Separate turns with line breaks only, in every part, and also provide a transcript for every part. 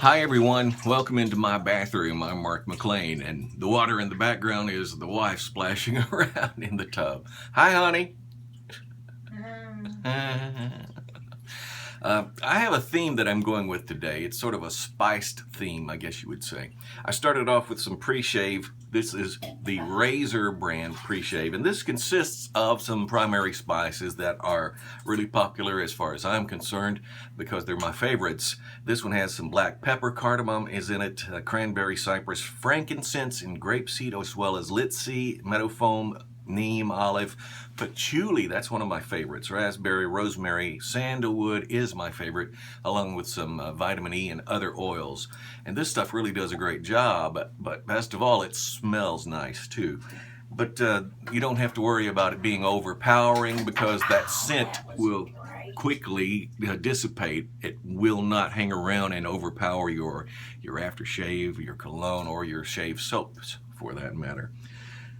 Hi everyone, welcome into my bathroom. I'm Mark McLean, and the water in the background is the wife splashing around in the tub. Hi honey. I have a theme that I'm going with today. It's sort of a spiced theme, I guess you would say. I started off with some pre-shave. This is the Razor brand pre-shave, and this consists of some primary spices that are really popular as far as I'm concerned because they're my favorites. This one has some black pepper, cardamom is in it, cranberry, cypress, frankincense, and grapeseed, as well as linseed, meadow foam, neem, olive, patchouli, that's one of my favorites. Raspberry, rosemary, sandalwood is my favorite, along with some vitamin E and other oils. And this stuff really does a great job, but best of all, it smells nice too. But you don't have to worry about it being overpowering because that scent will quickly dissipate. It will not hang around and overpower your aftershave, your cologne, or your shave soaps for that matter.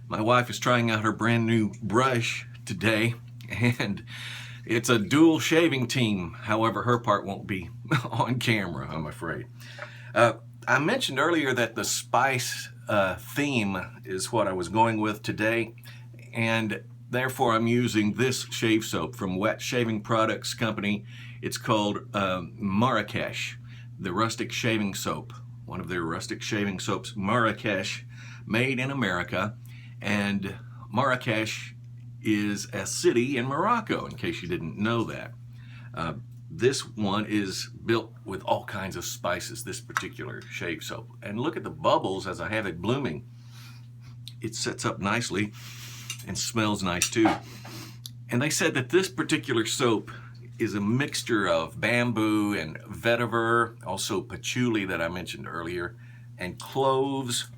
My wife is trying out her brand new brush today, and it's a dual shaving team. However, her part won't be on camera, I'm afraid. I mentioned earlier that the spice theme is what I was going with today, and therefore I'm using this shave soap from Wet Shaving Products Company. It's called Marrakesh, the rustic shaving soap. One of their rustic shaving soaps, Marrakesh, made in America. And Marrakesh is a city in Morocco, in case you didn't know that. This one is built with all kinds of spices, this particular shave soap. And look at the bubbles as I have it blooming. It sets up nicely and smells nice too. And they said that this particular soap is a mixture of bamboo and vetiver, also patchouli that I mentioned earlier, and cloves,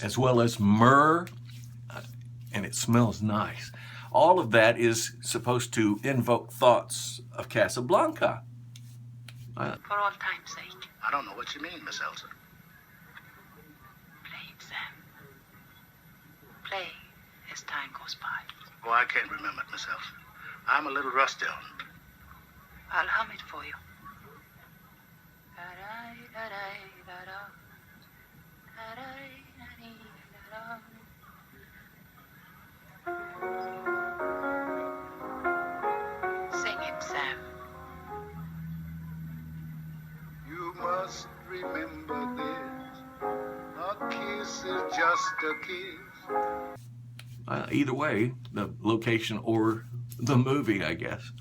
as well as myrrh. And it smells nice. All of that is supposed to invoke thoughts of Casablanca.
For all time's sake.
I don't know what you mean, Miss Elsa.
Play it, Sam. Play as time goes by.
Oh, I can't remember it, Miss Elsa. I'm a little rusty on it.
I'll hum it for you. Sing it, Sam.
You must remember this. A kiss is just a kiss.
Either way, the location or the movie, I guess.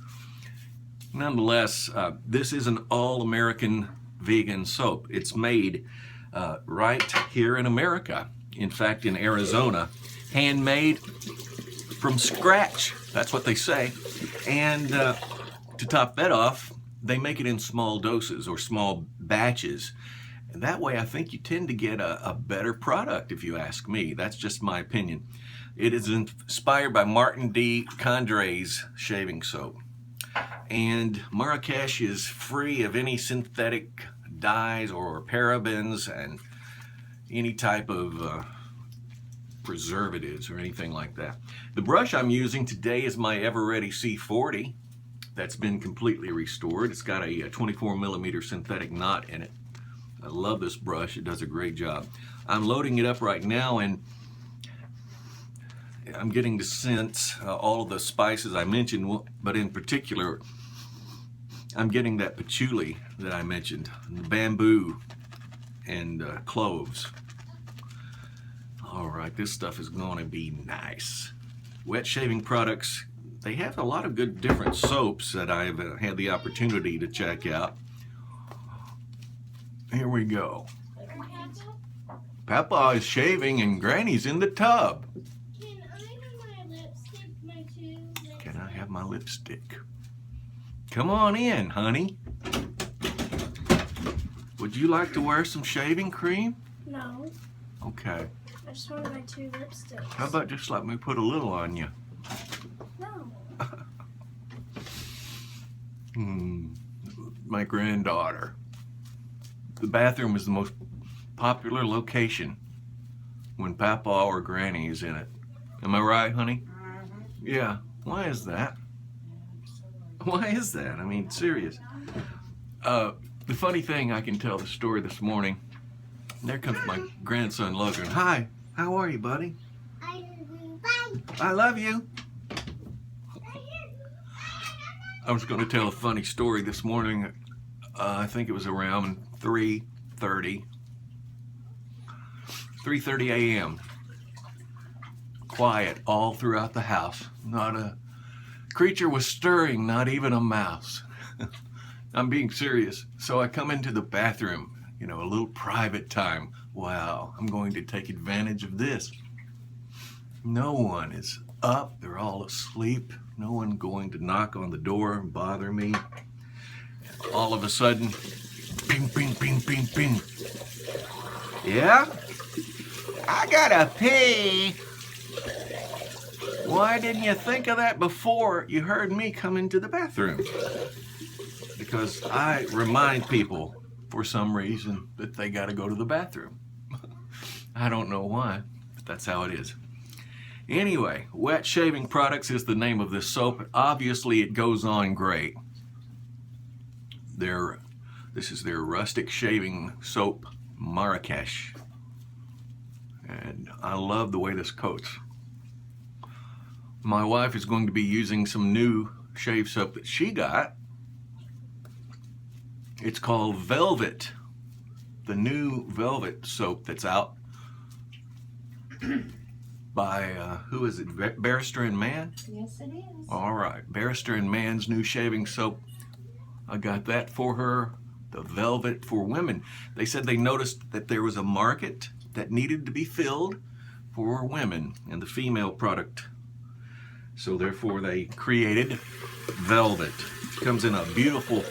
Nonetheless, this is an all-American vegan soap. It's made right here in America. In fact, in Arizona, handmade from scratch. That's what they say. And to top that off, they make it in small doses or small batches. And that way, I think you tend to get a better product, if you ask me. That's just my opinion. It is inspired by Martin D. Condre's shaving soap. And Marrakesh is free of any synthetic dyes or parabens and any type of preservatives or anything like that. The brush I'm using today is my Ever-Ready C40 that's been completely restored. It's got a 24 millimeter synthetic knot in it. I love this brush. It does a great job. I'm loading it up right now, and I'm getting to sense all of the spices I mentioned, but in particular, I'm getting that patchouli that I mentioned, bamboo and cloves. All right, this stuff is going to be nice. Wet Shaving Products, they have a lot of good different soaps that I've had the opportunity to check out. Here we go. Papa is shaving and Granny's in the tub. Can I have my lipstick? Come on in, honey. Would you like to wear some shaving cream?
No.
Okay.
I just wanted my 2 lipsticks.
How about just let me put a little on you?
No.
My granddaughter. The bathroom is the most popular location when Papa or Granny is in it. Am I right, honey? Yeah. Why is that? Why is that? I mean, serious. The funny thing, I can tell the story this morning. There comes my grandson Logan. Hi, how are you, buddy? I love you. I was going to tell a funny story this morning. I think it was around 3:30 a.m. Quiet all throughout the house. Not a creature was stirring, not even a mouse. I'm being serious. So I come into the bathroom, a little private time. Wow, I'm going to take advantage of this. No one is up. They're all asleep. No one going to knock on the door and bother me. And all of a sudden, ping, ping, ping, ping, ping. Yeah? I gotta pee. Why didn't you think of that before you heard me come into the bathroom? Because I remind people, for some reason, that they gotta go to the bathroom. I don't know why, but that's how it is. Anyway, Wet Shaving Products is the name of this soap. Obviously, it goes on great. This is their rustic shaving soap, Marrakesh. And I love the way this coats. My wife is going to be using some new shave soap that she got. It's called Velvet. The new Velvet soap that's out by, who is it, Barrister and Mann?
Yes, it is.
All right, Barrister and Mann's new shaving soap. I got that for her, the Velvet for women. They said they noticed that there was a market that needed to be filled for women and the female product. So therefore they created Velvet. It comes in a beautiful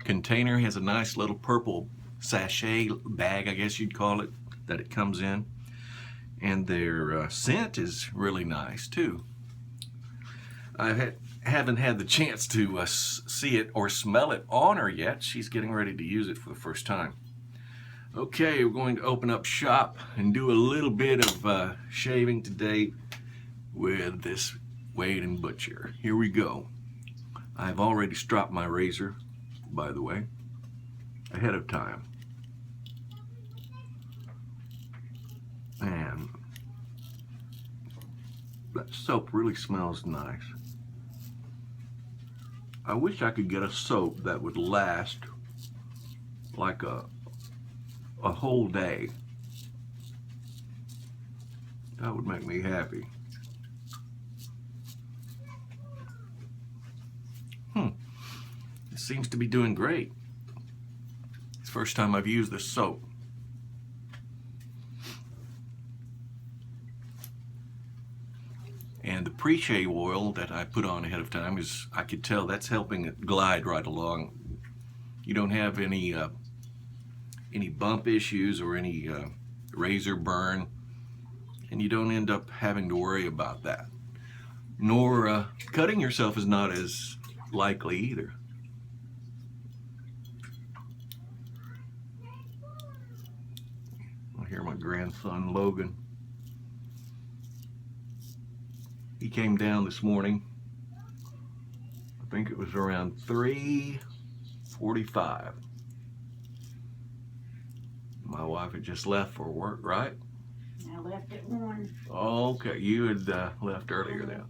container, has a nice little purple sachet bag, I guess you'd call it, that it comes in. And their scent is really nice too. I haven't had the chance to see it or smell it on her yet. She's getting ready to use it for the first time. Okay, we're going to open up shop and do a little bit of shaving today with this Wade & Butcher. Here we go. I've already stropped my razor, by the way, ahead of time. And that soap really smells nice. I wish I could get a soap that would last like a whole day. That would make me happy. It seems to be doing great. It's the first time I've used this soap. And the pre-shave oil that I put on ahead of time is, I could tell that's helping it glide right along. You don't have any bump issues or any razor burn, and you don't end up having to worry about that. Nor cutting yourself is not as likely either. I hear my grandson Logan. He came down this morning. I think it was around 3:45. My wife had just left for work, right?
I left at 1.
Okay, you had left earlier then.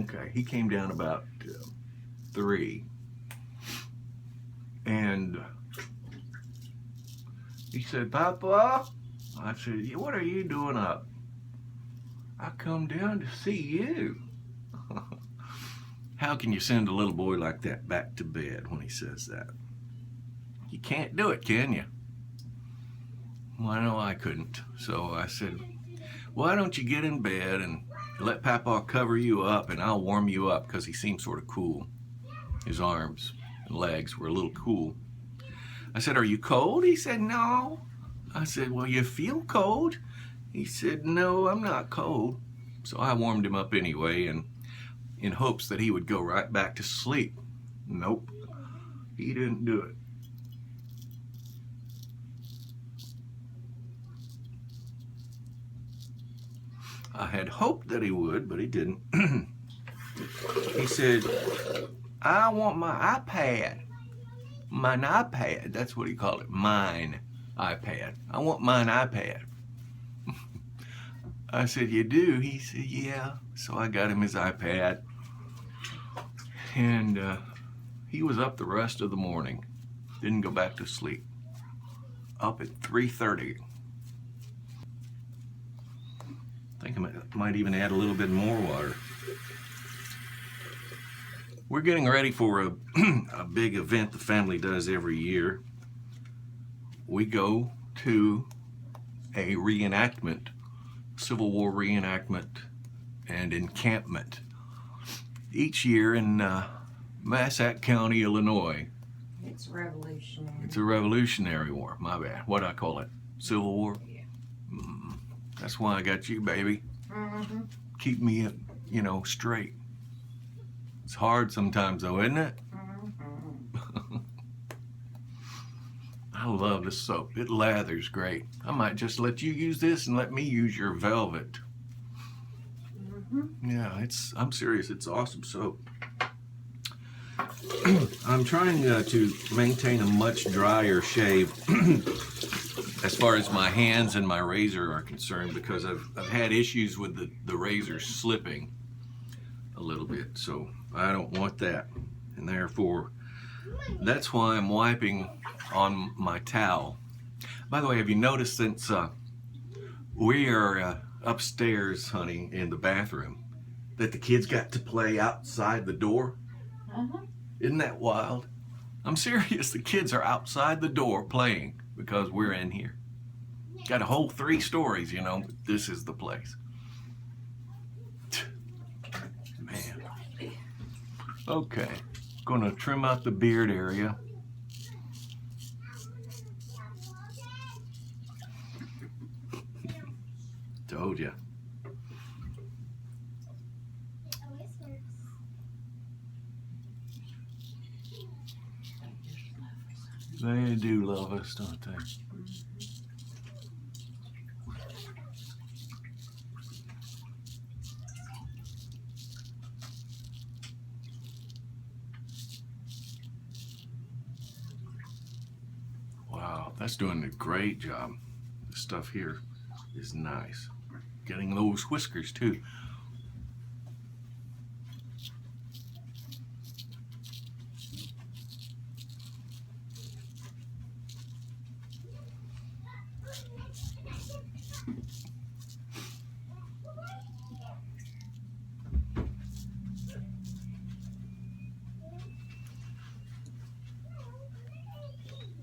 Okay, he came down about 3. And he said, "Papa," I said, "What are you doing up?" "I come down to see you." How can you send a little boy like that back to bed when he says that? You can't do it, can you? Well, I know I couldn't. So I said, "Why don't you get in bed and let Papa cover you up and I'll warm you up," because he seemed sort of cool. His arms and legs were a little cool. I said, "Are you cold?" He said, "No." I said, "Well, you feel cold?" He said, "No, I'm not cold." So I warmed him up anyway, and in hopes that he would go right back to sleep. Nope, he didn't do it. I had hoped that he would, but he didn't. He said, "I want my iPad." Mine iPad. That's what he called it. Mine iPad. I want mine iPad. I said, you do? He said, yeah. So I got him his iPad. And he was up the rest of the morning. Didn't go back to sleep. Up at 3:30. I think I might even add a little bit more water. We're getting ready for a big event the family does every year. We go to a reenactment, Civil War reenactment and encampment each year in Massac County, Illinois.
It's revolutionary.
It's a Revolutionary War, my bad. What'd I call it? Civil War?
Yeah.
That's why I got you, baby.
Mm-hmm.
Keep me, straight. It's hard sometimes, though, isn't it?
Mm-hmm.
I love this soap. It lathers great. I might just let you use this and let me use your velvet.
Mm-hmm.
Yeah, I'm serious. It's awesome soap. I'm trying to maintain a much drier shave as far as my hands and my razor are concerned, because I've had issues with the razor slipping a little bit, so I don't want that, and therefore that's why I'm wiping on my towel. By the way, have you noticed since we are upstairs, honey, in the bathroom, that the kids got to play outside the door?
Uh-huh.
Isn't that wild? I'm serious. The kids are outside the door playing because we're in here. Got a whole 3 stories, but this is the place. Man. Okay. Gonna trim out the beard area. Told ya. They do love us, don't they? Wow, that's doing a great job. This stuff here is nice. Getting those whiskers too.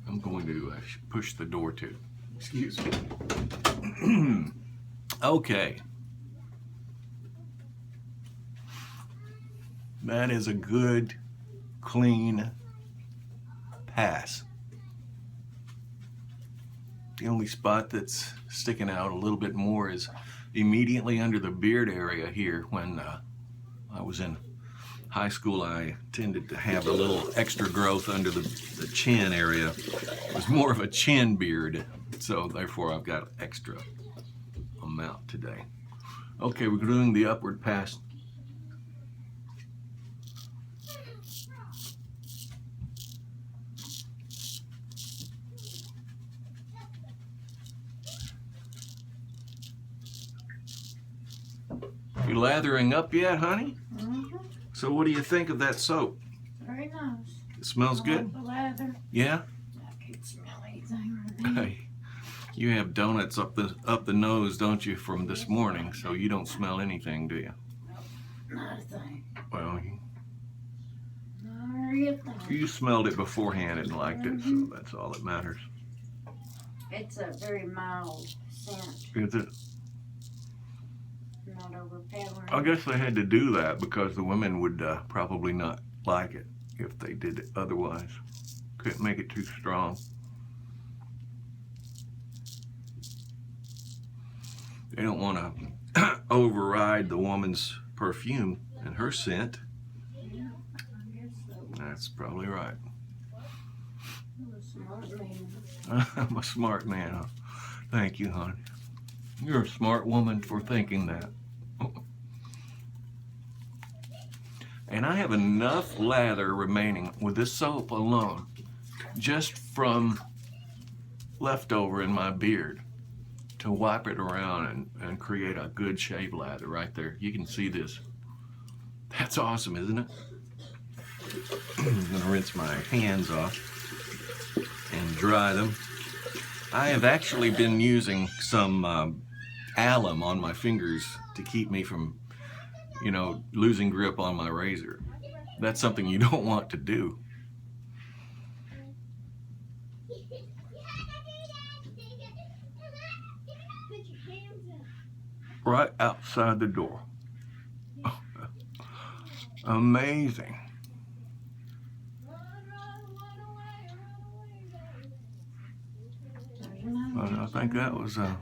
I'm going to push the door too. Excuse me. Okay. That is a good, clean pass. The only spot that's sticking out a little bit more is immediately under the beard area here. When I was in high school, I tended to have a little extra growth under the chin area. It was more of a chin beard, so therefore I've got extra amount today. Okay, we're doing the upward pass. You lathering up yet, honey?
Mm-hmm.
So what do you think of that soap?
Very nice.
It smells good?
The lather.
Yeah?
I can't smell anything right now.
Hey, you have donuts up the nose, don't you, from this morning, so you don't smell anything, do you?
Not a thing.
Well,
Not a thing.
you smelled it beforehand and liked it, so that's all that matters.
It's a very mild scent.
Is it?
Not overpowering.
I guess they had to do that because the women would probably not like it if they did it otherwise. Couldn't make it too strong. They don't want to override the woman's perfume and her scent.
Yeah, I guess so.
That's probably right.
You're a smart man.
I'm a smart man. Huh? Thank you, honey. You're a smart woman for thinking that. And I have enough lather remaining with this soap alone just from leftover in my beard to wipe it around and create a good shave lather right there. You can see this. That's awesome, isn't it? I'm gonna rinse my hands off and dry them. I have actually been using some alum on my fingers to keep me from, you know, losing grip on my razor. That's something you don't want to do. Right outside the door. Amazing. I think that was the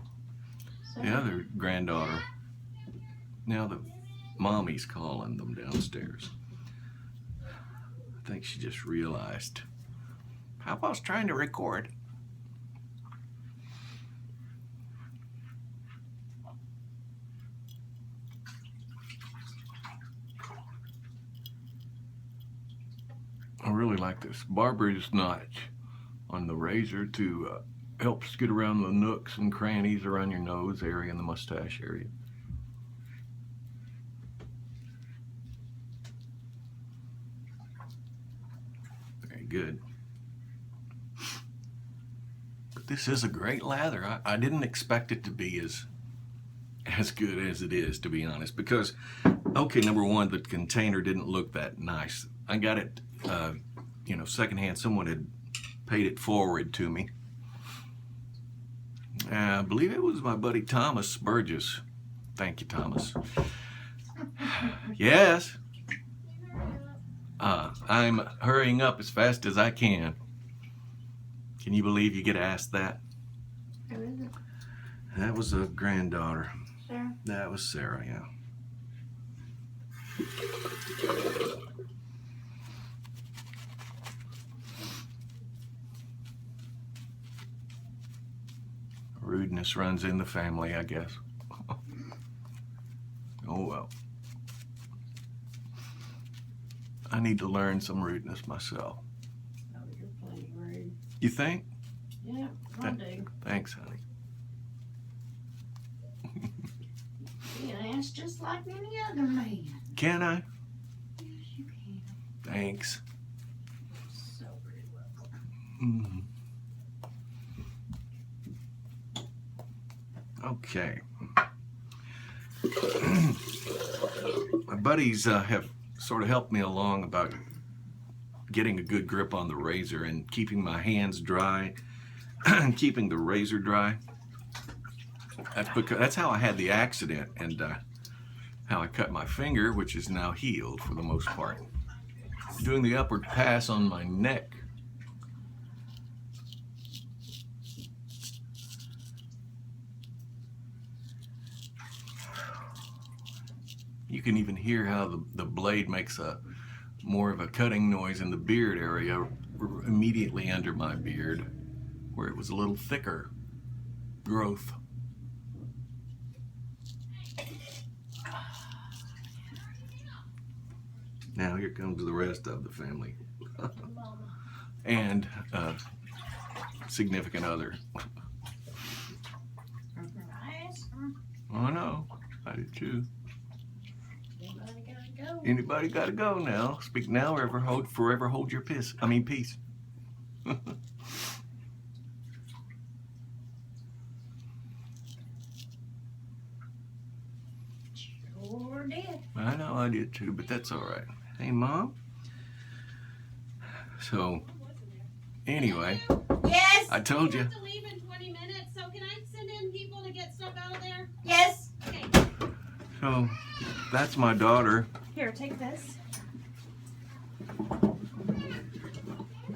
other granddaughter. Now the mommy's calling them downstairs. I think she just realized Papa's trying to record. I really like this barber's notch on the razor to helps get around the nooks and crannies around your nose area and the mustache area. Very good. But this is a great lather. I didn't expect it to be as good as it is, to be honest, because, okay, number one, the container didn't look that nice. I got it, you know, secondhand. Someone had paid it forward to me. I believe it was my buddy Thomas Burgess. Thank you, Thomas. Yes. I'm hurrying up as fast as I can. Can you believe you get asked that?
Who is it?
That was a granddaughter.
Sarah?
That was Sarah, yeah. Rudeness runs in the family, I guess. Oh well. I need to learn some rudeness myself.
Oh, you're plenty rude.
You think?
Yeah, I do.
Thanks, honey.
You can ask just like any other man.
Can I?
Yes, you can.
Thanks.
So very welcome.
Mm. Okay. My buddies have sort of helped me along about getting a good grip on the razor and keeping my hands dry and keeping the razor dry. That's how I had the accident and how I cut my finger, which is now healed for the most part. Doing the upward pass on my neck. You can even hear how the blade makes a more of a cutting noise in the beard area immediately under my beard, where it was a little thicker growth. Now here comes the rest of the family and significant other.
I asked her.
Oh no, I did too.
Anybody gotta go?
Anybody got to go now. Speak now or forever hold your peace. Peace.
Sure did.
I know I did too, but that's all right. Hey, Mom. So, anyway,
Yes.
I told you.
I have to leave in 20 minutes, so can I send in people to get stuff out of there?
Yes.
Okay.
So, that's my daughter.
Here, take this.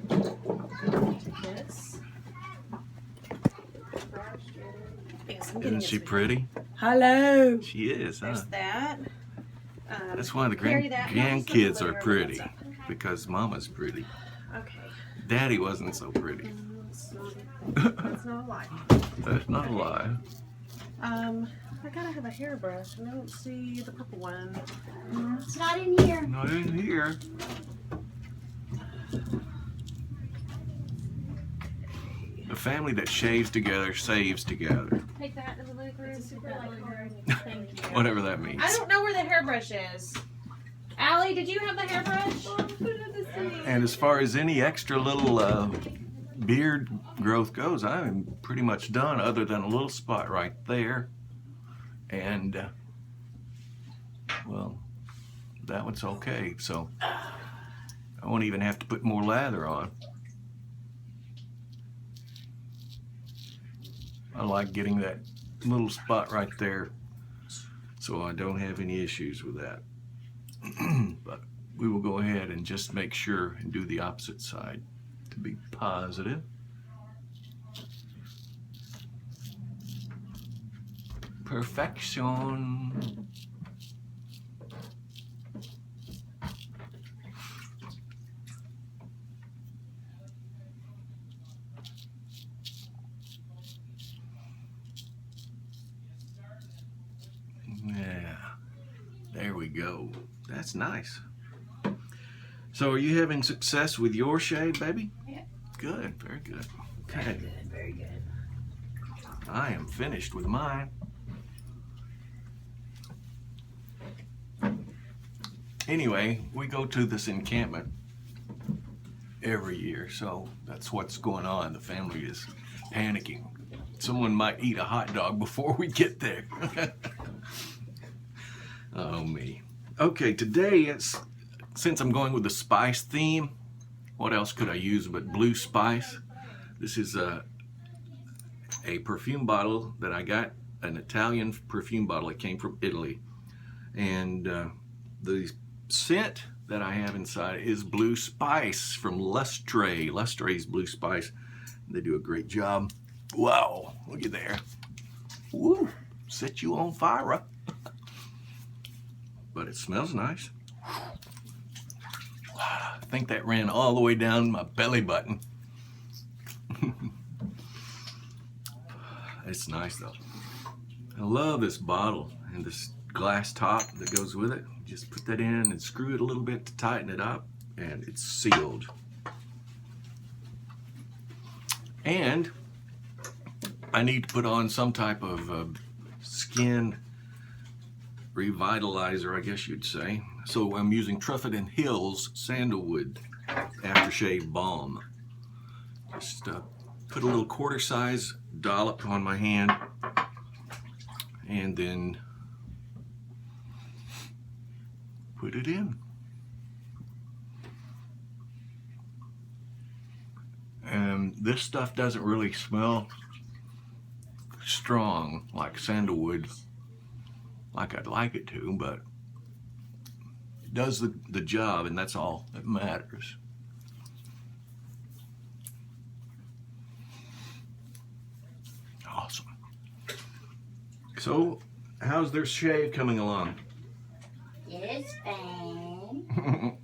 Take this. Yes, I'm getting
Isn't
it,
she
sweetie.
pretty?
Hello.
She is, huh?
There's that.
That's why the
carry that. No, just leave it
grandkids are
later.
pretty,
Okay.
because Mama's pretty.
Okay.
Daddy wasn't so pretty.
That's not a lie.
That's not a lie.
I gotta have a hairbrush, and I don't see the purple one.
It's not in here.
Not in here. family that shaves together saves together.
Take that in the living room.
Super light card.
Thank you.
Whatever that means.
I don't know where the hairbrush is. Allie, did you have the hairbrush?
And as far as any extra little beard growth goes, I'm pretty much done, other than a little spot right there. And, well, that one's okay. So I won't even have to put more lather on. I like getting that little spot right there, so I don't have any issues with that. But we will go ahead and just make sure and do the opposite side to be positive. Perfection. Yeah, there we go. That's nice. So are you having success with your shave, baby?
Yeah.
Good, very good. Okay.
Very good, very good.
I am finished with mine. Anyway, we go to this encampment every year, so that's what's going on. The family is panicking. Someone might eat a hot dog before we get there. Oh, me. Okay, today, since I'm going with the spice theme, what else could I use but blue spice? This is a perfume bottle that I got, an Italian perfume bottle. It came from Italy. And the scent that I have inside is blue spice from Lustre. Lustre's blue spice. They do a great job. Wow, look at there. Woo, set you on fire. But it smells nice. I think that ran all the way down my belly button. It's nice though. I love this bottle and this glass top that goes with it. Just put that in and screw it a little bit to tighten it up, and it's sealed. And I need to put on some type of skin revitalizer, I guess you'd say. So I'm using Truffet & Hill's Sandalwood Aftershave Balm. Just put a little quarter-size dollop on my hand, and then put it in. And this stuff doesn't really smell strong like sandalwood, like I'd like it to, but it does the job, and that's all that matters. Awesome. So, how's their shave coming along?
It's fine.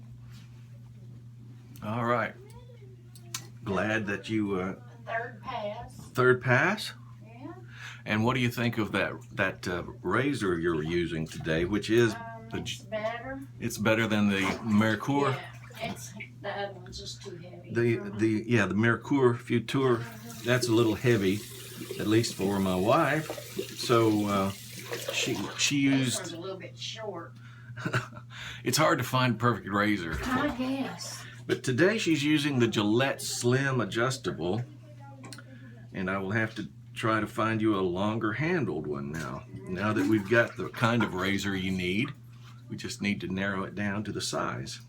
All right. Glad that you
Third pass.
third pass.
Yeah.
And what do you think of that razor you're using today, which is
It's better.
it's better than the Mercure?
Yeah. It's the other one's just too heavy.
The Mercure Futur, that's a little heavy, at least for my wife. So she
This
used.
one's a little bit short.
It's hard to find a perfect razor.
I guess.
But today she's using the Gillette Slim Adjustable, and I will have to try to find you a longer handled one now. Now that we've got the kind of razor you need, we just need to narrow it down to the size.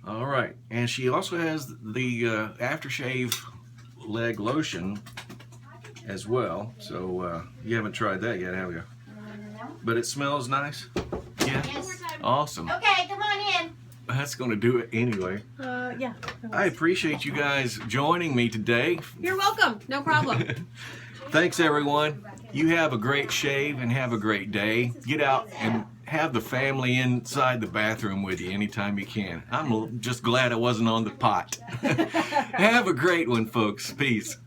All right, and she also has the aftershave leg lotion as well, so you haven't tried that yet, have you?
No.
But it smells nice? Yeah?
Yes.
Awesome.
Okay, come on in.
That's going to do it anyway.
Yeah.
I appreciate you guys joining me today.
You're welcome. No problem.
Thanks, everyone. You have a great shave and have a great day. Get out and have the family inside the bathroom with you anytime you can. I'm just glad I wasn't on the pot. Have a great one, folks. Peace.